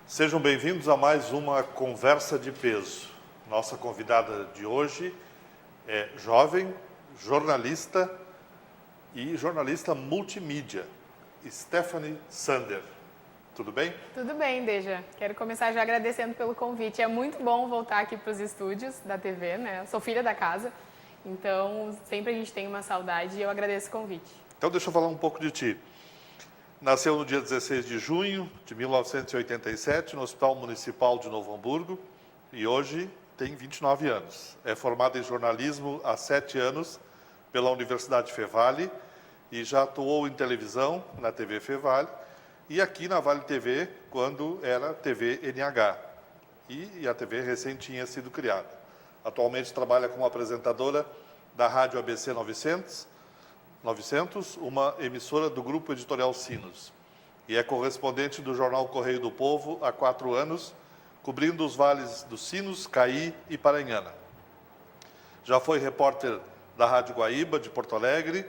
Sejam bem-vindos a mais uma Conversa de Peso. Nossa convidada de hoje é jovem, jornalista e jornalista multimídia, Stephanie Sander. Tudo bem? Tudo bem, Deja. Quero começar já agradecendo pelo convite. É muito bom voltar aqui para os estúdios da TV, né? Eu sou filha da casa, então sempre a gente tem uma saudade e eu agradeço o convite. Então deixa eu falar um pouco de ti. Nasceu no dia 16 de junho de 1987 no Hospital Municipal de Novo Hamburgo e hoje tem 29 anos. É formada em jornalismo há 7 anos pela Universidade Fevale e já atuou em televisão na TV Fevale e aqui na Vale TV quando era TV NH. E a TV recém tinha sido criada. Atualmente trabalha como apresentadora da Rádio ABC 900, uma emissora do Grupo Editorial Sinos. E é correspondente do jornal Correio do Povo há 4 anos, cobrindo os vales dos Sinos, Caí e Paranhana. Já foi repórter da Rádio Guaíba, de Porto Alegre,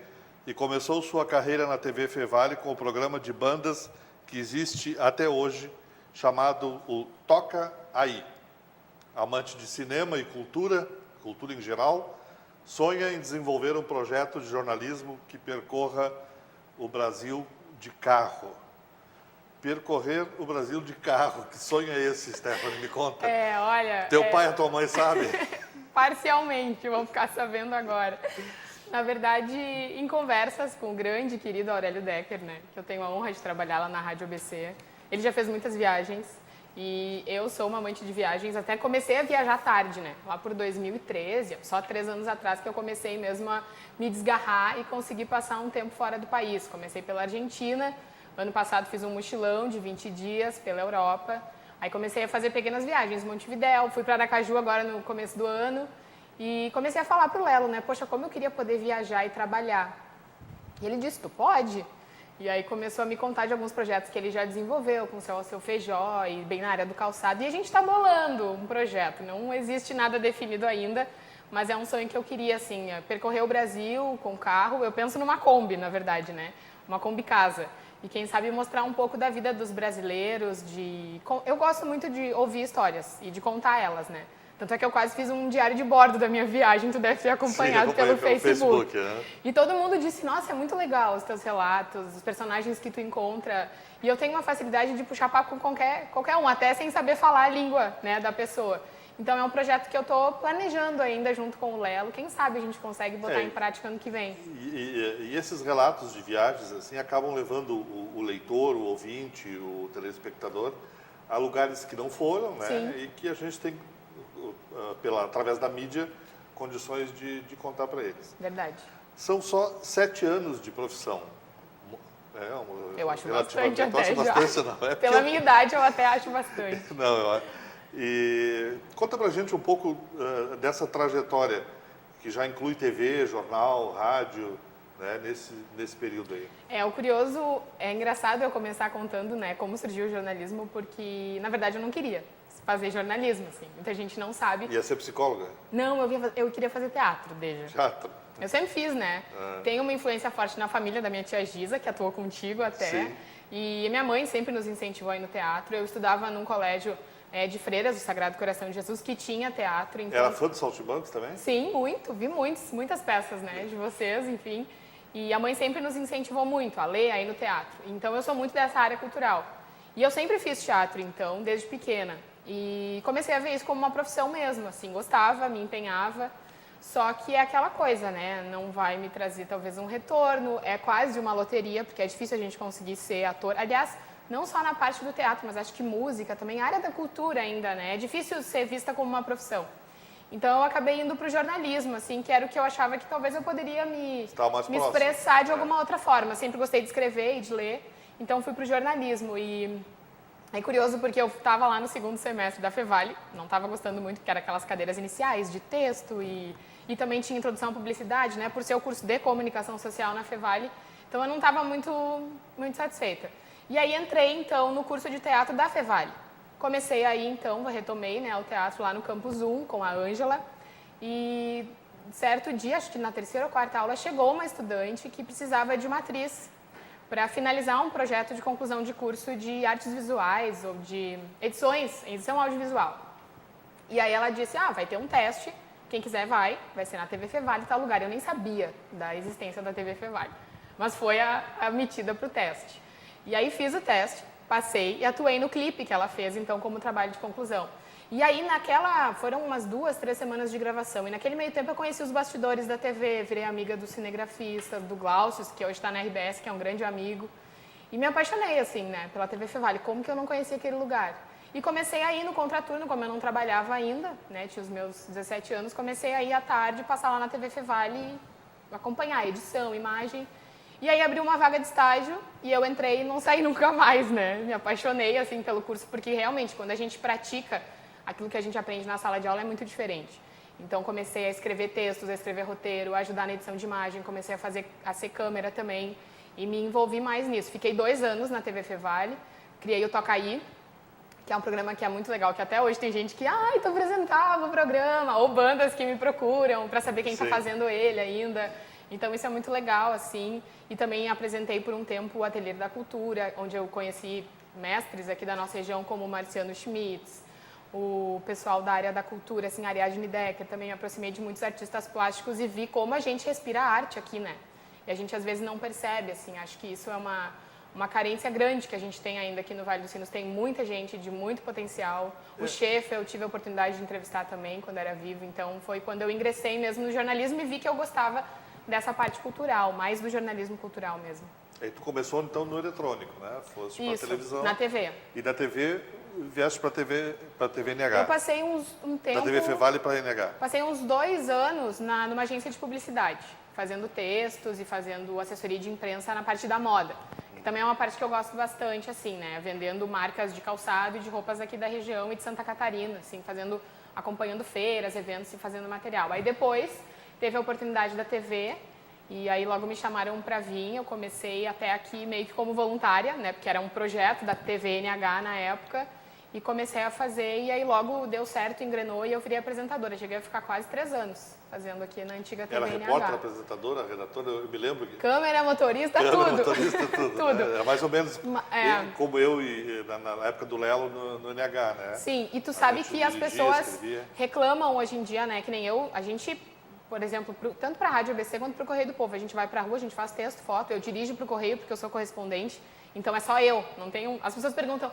e começou sua carreira na TV Fevale com o programa de bandas que existe até hoje, chamado o Toca Aí. Amante de cinema e cultura em geral, sonha em desenvolver um projeto de jornalismo que percorra o Brasil de carro. Percorrer o Brasil de carro. Que sonho é esse, Stephanie? Me conta. Olha... Teu pai e a tua mãe sabem? Parcialmente, vão ficar sabendo agora. Na verdade, em conversas com o grande e querido Aurélio Decker, né? Que eu tenho a honra de trabalhar lá na Rádio ABC. Ele já fez muitas viagens. E eu sou uma amante de viagens, até comecei a viajar tarde, né? Lá por 2013, só 3 anos atrás que eu comecei mesmo a me desgarrar e conseguir passar um tempo fora do país. Comecei pela Argentina, ano passado fiz um mochilão de 20 dias pela Europa. Aí comecei a fazer pequenas viagens, Montevidéu, fui para Aracaju agora no começo do ano. E comecei a falar pro Lelo, né? Poxa, como eu queria poder viajar e trabalhar. E ele disse, tu pode? E aí começou a me contar de alguns projetos que ele já desenvolveu com o seu Feijó e bem na área do calçado. E a gente está bolando um projeto, não existe nada definido ainda, mas é um sonho que eu queria, assim, percorrer o Brasil com carro. Eu penso numa Kombi, na verdade, né? Uma Kombi casa. E quem sabe mostrar um pouco da vida dos brasileiros, Eu gosto muito de ouvir histórias e de contar elas, né? Tanto é que eu quase fiz um diário de bordo da minha viagem, tu deve ter acompanhado. Sim, pelo Facebook. E todo mundo disse, nossa, é muito legal os teus relatos, os personagens que tu encontra. E eu tenho uma facilidade de puxar papo com qualquer um, até sem saber falar a língua, né, da pessoa. Então é um projeto que eu estou planejando ainda junto com o Lelo. Quem sabe a gente consegue botar em prática ano que vem. E esses relatos de viagens assim acabam levando o leitor, o ouvinte, o telespectador a lugares que não foram, né? Sim. E que a gente tem através da mídia, condições de contar para eles. Verdade. São só 7 anos de profissão. Eu acho bastante até já. Não, Pela minha idade, eu até acho bastante. E conta pra gente um pouco dessa trajetória, que já inclui TV, jornal, rádio, né, nesse período aí. O curioso, é engraçado eu começar contando, né, como surgiu o jornalismo, porque, na verdade, eu não queria fazer jornalismo, assim. Muita gente não sabe. Ia ser psicóloga? Não, eu queria fazer teatro, Deja. Teatro? Eu sempre fiz, né? Tenho uma influência forte na família da minha tia Giza, que atuou contigo até. Sim. E minha mãe sempre nos incentivou a ir no teatro. Eu estudava num colégio de freiras do Sagrado Coração de Jesus, que tinha teatro. Então... Era fã do Saltimbancos também? Sim, muito. Vi muitas peças, né, de vocês, enfim. E a mãe sempre nos incentivou muito a ler, a ir no teatro. Então, eu sou muito dessa área cultural. E eu sempre fiz teatro, então, desde pequena. E comecei a ver isso como uma profissão mesmo, assim, gostava, me empenhava. Só que é aquela coisa, né? Não vai me trazer talvez um retorno, é quase uma loteria, porque é difícil a gente conseguir ser ator. Aliás, não só na parte do teatro, mas acho que música também, a área da cultura ainda, né? É difícil ser vista como uma profissão. Então eu acabei indo para o jornalismo, assim, que era o que eu achava que talvez eu poderia me expressar de alguma outra forma. Sempre gostei de escrever e de ler, então fui para o jornalismo. E é curioso porque eu estava lá no segundo semestre da Fevale, não estava gostando muito, porque era aquelas cadeiras iniciais de texto e e também tinha introdução à publicidade, né, por ser o curso de comunicação social na Fevale, então eu não estava muito satisfeita. E aí entrei, então, no curso de teatro da Fevale. Comecei aí, então, retomei, né, o teatro lá no Campus 1 com a Ângela, e certo dia, acho que na terceira ou quarta aula, chegou uma estudante que precisava de uma atriz para finalizar um projeto de conclusão de curso de artes visuais ou de edição audiovisual. E aí ela disse, vai ter um teste, quem quiser vai ser na TV Fevale, tal lugar. Eu nem sabia da existência da TV Fevale, mas foi admitida para o teste. E aí fiz o teste, passei e atuei no clipe que ela fez, então, como trabalho de conclusão. E aí, foram umas 2, 3 semanas de gravação. E naquele meio tempo eu conheci os bastidores da TV, virei amiga do cinegrafista, do Glaucio, que hoje está na RBS, que é um grande amigo. E me apaixonei, assim, né, pela TV Fevale. Como que eu não conhecia aquele lugar? E comecei a ir no contraturno, como eu não trabalhava ainda, né, tinha os meus 17 anos, comecei a ir à tarde, passar lá na TV Fevale e acompanhar edição, imagem. E aí abriu uma vaga de estágio e eu entrei e não saí nunca mais, né? Me apaixonei, assim, pelo curso, porque realmente, quando a gente pratica aquilo que a gente aprende na sala de aula é muito diferente. Então, comecei a escrever textos, a escrever roteiro, a ajudar na edição de imagem, comecei a ser câmera também e me envolvi mais nisso. Fiquei 2 anos na TV Fevale, criei o Toca Aí, que é um programa que é muito legal, que até hoje tem gente que, tu apresentava o programa, ou bandas que me procuram para saber quem está fazendo ele ainda. Então, isso é muito legal, assim. E também apresentei por um tempo o Ateliê da Cultura, onde eu conheci mestres aqui da nossa região, como o Marciano Schmitz, o pessoal da área da cultura, assim, Ariadne Decker. Também me aproximei de muitos artistas plásticos e vi como a gente respira arte aqui, né? E a gente, às vezes, não percebe, assim. Acho que isso é uma carência grande que a gente tem ainda aqui no Vale dos Sinos. Tem muita gente de muito potencial. O chefe eu tive a oportunidade de entrevistar também quando era vivo. Então, foi quando eu ingressei mesmo no jornalismo e vi que eu gostava dessa parte cultural, mais do jornalismo cultural mesmo. E tu começou, então, no eletrônico, né? Foste para a televisão. Na TV. E da TV, vieste para a TV NH. Eu passei um tempo... Da TV Fevale para a NH. Passei uns 2 anos numa agência de publicidade, fazendo textos e fazendo assessoria de imprensa na parte da moda. Que também é uma parte que eu gosto bastante, assim, né? Vendendo marcas de calçado e de roupas aqui da região e de Santa Catarina, assim, acompanhando feiras, eventos e fazendo material. Aí depois teve a oportunidade da TV e aí logo me chamaram para vir. Eu comecei até aqui meio que como voluntária, né? Porque era um projeto da TV NH na época. E comecei a fazer, e aí logo deu certo, engrenou, e eu virei apresentadora. Cheguei a ficar quase 3 anos fazendo aqui na antiga TV NH. Era repórter, apresentadora, redatora, eu me lembro. Câmera, motorista, tudo. Motorista, tudo. Tudo. Né? É mais ou menos como eu na época do Lelo no NH, né? Sim, e tu sabe que as pessoas escrevia. reclamam hoje em dia, né? Que nem eu, a gente, por exemplo, tanto para a Rádio ABC quanto para o Correio do Povo, a gente vai para a rua, a gente faz texto, foto, eu dirijo para o Correio porque eu sou correspondente. Então é só eu, não tenho... As pessoas perguntam,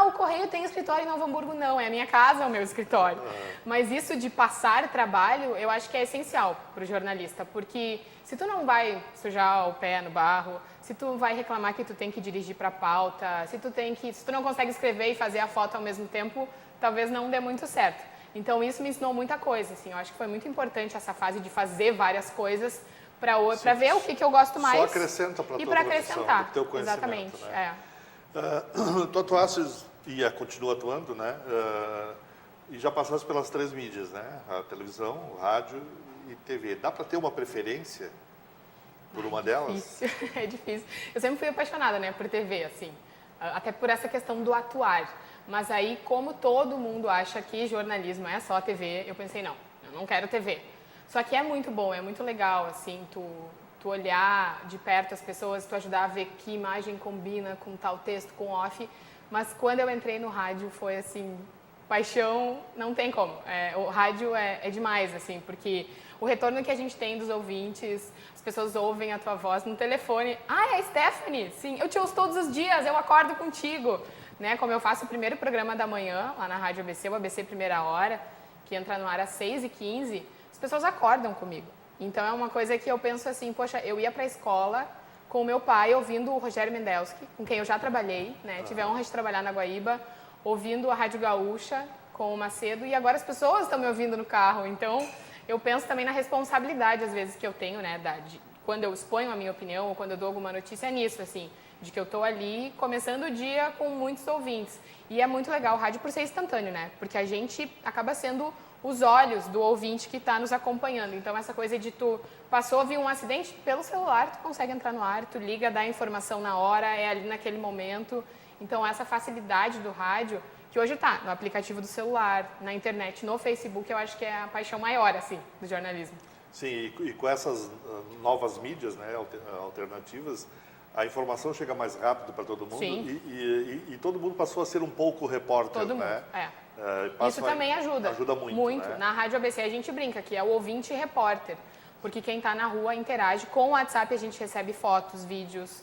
o Correio tem escritório em Novo Hamburgo? Não, é a minha casa, é o meu escritório. Mas isso de passar trabalho, eu acho que é essencial para o jornalista, porque se tu não vai sujar o pé no barro, se tu vai reclamar que tu tem que dirigir para a pauta, se tu não consegue escrever e fazer a foto ao mesmo tempo, talvez não dê muito certo. Então isso me ensinou muita coisa, assim, eu acho que foi muito importante essa fase de fazer várias coisas, para ver o que eu gosto mais. Só acrescenta para a tua acrescentar, do teu conhecimento. Exatamente, né? Tu atuaste e continua atuando, né? E já passaste pelas 3 mídias, né? A televisão, o rádio e TV. Dá para ter uma preferência por uma delas? Difícil. É difícil. Eu sempre fui apaixonada, né, por TV, assim. Até por essa questão do atuar. Mas aí, como todo mundo acha que jornalismo é só TV, eu pensei, não, eu não quero TV. Só que é muito bom, é muito legal, assim, tu olhar de perto as pessoas, tu ajudar a ver que imagem combina com tal texto, com off. Mas quando eu entrei no rádio foi, assim, paixão, não tem como. O rádio é demais, assim, porque o retorno que a gente tem dos ouvintes, as pessoas ouvem a tua voz no telefone. É a Stephanie? Sim, eu te ouço todos os dias, eu acordo contigo. Né? Como eu faço o primeiro programa da manhã, lá na Rádio ABC, o ABC Primeira Hora, que entra no ar às 6h15, as pessoas acordam comigo. Então é uma coisa que eu penso assim, poxa, eu ia para a escola com o meu pai ouvindo o Rogério Mendelski, com quem eu já trabalhei, né? Tive a honra de trabalhar na Guaíba, ouvindo a Rádio Gaúcha com o Macedo, e agora as pessoas estão me ouvindo no carro. Então eu penso também na responsabilidade, às vezes, que eu tenho, né? Quando eu exponho a minha opinião ou quando eu dou alguma notícia nisso, assim, de que eu estou ali começando o dia com muitos ouvintes. E é muito legal o rádio por ser instantâneo, né? Porque a gente acaba sendo os olhos do ouvinte que está nos acompanhando. Então, essa coisa de tu passou, viu um acidente, pelo celular tu consegue entrar no ar, tu liga, dá a informação na hora, é ali naquele momento. Então, essa facilidade do rádio, que hoje está no aplicativo do celular, na internet, no Facebook, eu acho que é a paixão maior, assim, do jornalismo. Sim, e com essas novas mídias, né, alternativas, a informação chega mais rápido para todo mundo. Sim. E todo mundo passou a ser um pouco repórter, Todo mundo, né? Isso também ajuda. Ajuda muito. Muito. Né? Na Rádio ABC a gente brinca que é o ouvinte e repórter, porque quem está na rua interage. Com o WhatsApp a gente recebe fotos, vídeos,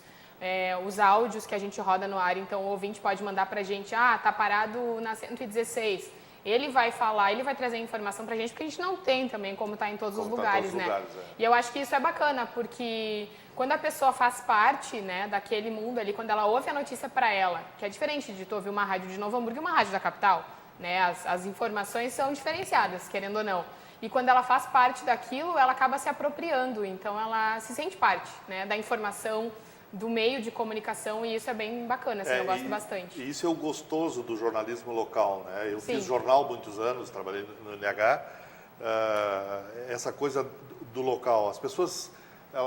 os áudios que a gente roda no ar. Então o ouvinte pode mandar para a gente, tá parado na 116. Ele vai falar, ele vai trazer informação para a gente, porque a gente não tem também como tá em todos os lugares, né? E eu acho que isso é bacana, porque quando a pessoa faz parte, né, daquele mundo ali, quando ela ouve a notícia para ela, que é diferente de tu ouvir uma rádio de Novo Hamburgo e uma rádio da capital, né? As informações são diferenciadas, querendo ou não. E quando ela faz parte daquilo, ela acaba se apropriando, então ela se sente parte, né, da informação, do meio de comunicação, e isso é bem bacana, assim, eu gosto bastante. E isso é o gostoso do jornalismo local, né? Eu Sim. fiz jornal muitos anos, trabalhei no NH, essa coisa do local, as pessoas,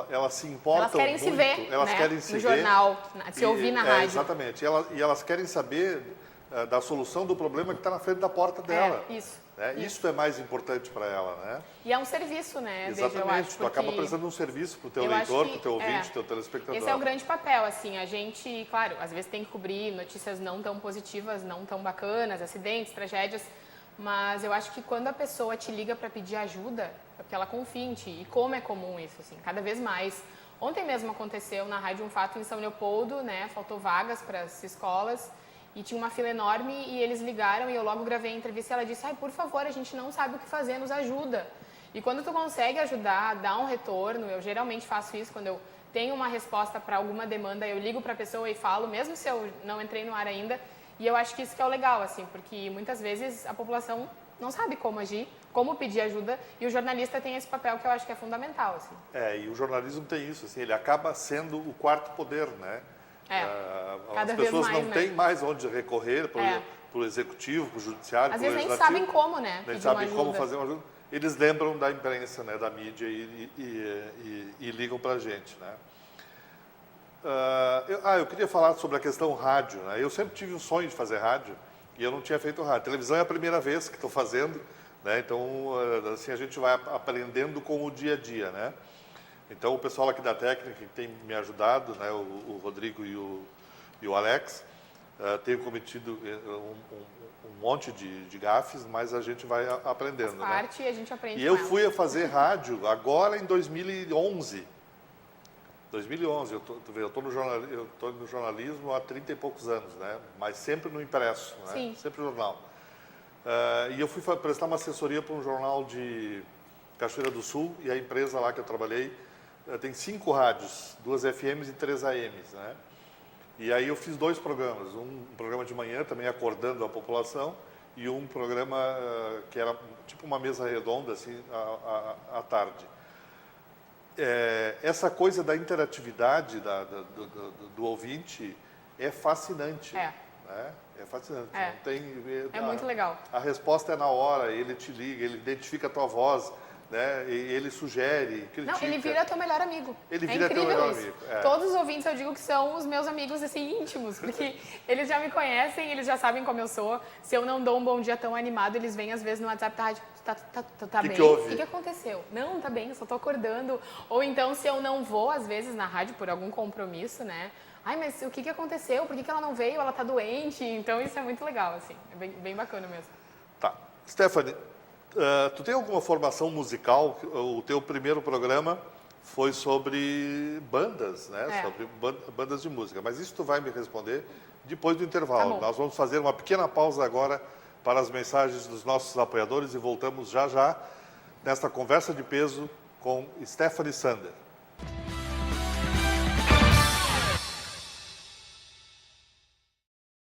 elas se importam elas querem muito, se ver, elas né? querem se no ver, jornal, se ouvir na rádio. Exatamente, e elas querem saber da solução do problema que está na frente da porta dela. Isso. Né? Isso é mais importante para ela, né? E é um serviço, né? Exatamente, eu acho, tu acaba prestando um serviço para o teu leitor, para o teu ouvinte, para o teu telespectador. Esse é o grande papel, assim, a gente, claro, às vezes tem que cobrir notícias não tão positivas, não tão bacanas, acidentes, tragédias, mas eu acho que quando a pessoa te liga para pedir ajuda, é porque ela confia em ti, e como é comum isso, assim, cada vez mais. Ontem mesmo aconteceu na rádio um fato em São Leopoldo, né? Faltou vagas para as escolas, e tinha uma fila enorme e eles ligaram e eu logo gravei a entrevista e ela disse, por favor, a gente não sabe o que fazer, nos ajuda. E quando tu consegue ajudar, dar um retorno, eu geralmente faço isso quando eu tenho uma resposta para alguma demanda, eu ligo para a pessoa e falo, mesmo se eu não entrei no ar ainda, e eu acho que isso que é o legal, assim, porque muitas vezes a população não sabe como agir, como pedir ajuda, e o jornalista tem esse papel que eu acho que é fundamental, assim. E o jornalismo tem isso, assim, ele acaba sendo o quarto poder, né? Cada as pessoas vez mais, não têm mais onde recorrer para o executivo, para o judiciário, às para o vezes legislativo. nem sabem como, né? Nem sabem como fazer uma ajuda. Eles lembram da imprensa, né, da mídia e ligam para a gente, né? Eu queria falar sobre a questão rádio, né? Eu sempre tive um sonho de fazer rádio e eu não tinha feito rádio. Televisão é a primeira vez que estou fazendo, né? Então, assim, a gente vai aprendendo com o dia a dia, né? Então, o pessoal aqui da técnica que tem me ajudado, né, o Rodrigo e o Alex, tenho cometido um monte de gafes, mas a gente vai aprendendo. Faz parte, né? E a gente aprende. E eu fui a fazer rádio agora em 2011. 2011, eu estou no jornalismo há 30 e poucos anos, né? Mas sempre no impresso, né? Sim. Sempre no jornal. E eu fui prestar uma assessoria para um jornal de Cachoeira do Sul, e a empresa lá que eu trabalhei tem 5 rádios, 2 FMs e 3 AMs, né? E aí eu fiz 2 programas, um programa de manhã, também acordando a população, e um programa que era tipo uma mesa redonda, assim, à tarde. Essa coisa da interatividade do ouvinte é fascinante. Né? É fascinante. Não tem, muito legal. A resposta é na hora, ele te liga, ele identifica a tua voz, né? Ele sugere, critica. Não, ele vira teu melhor amigo. Ele vira teu melhor amigo. Todos os ouvintes eu digo que são os meus amigos assim íntimos, porque eles já me conhecem, eles já sabem como eu sou. Se eu não dou um bom dia tão animado, eles vêm às vezes no WhatsApp, tá bem? O que aconteceu? Não, tá bem, eu só tô acordando. Ou então, se eu não vou, às vezes, na rádio por algum compromisso, né? Ai, mas o que aconteceu? Por que ela não veio? Ela tá doente? Então, isso é muito legal, assim. É bem bacana mesmo. Tá. Stephanie, tu tem alguma formação musical? O teu primeiro programa foi sobre bandas, né? Sobre bandas de música. Mas isso tu vai me responder depois do intervalo. Tá bom. Nós vamos fazer uma pequena pausa agora para as mensagens dos nossos apoiadores e voltamos já nesta conversa de peso com Stephanie Sander.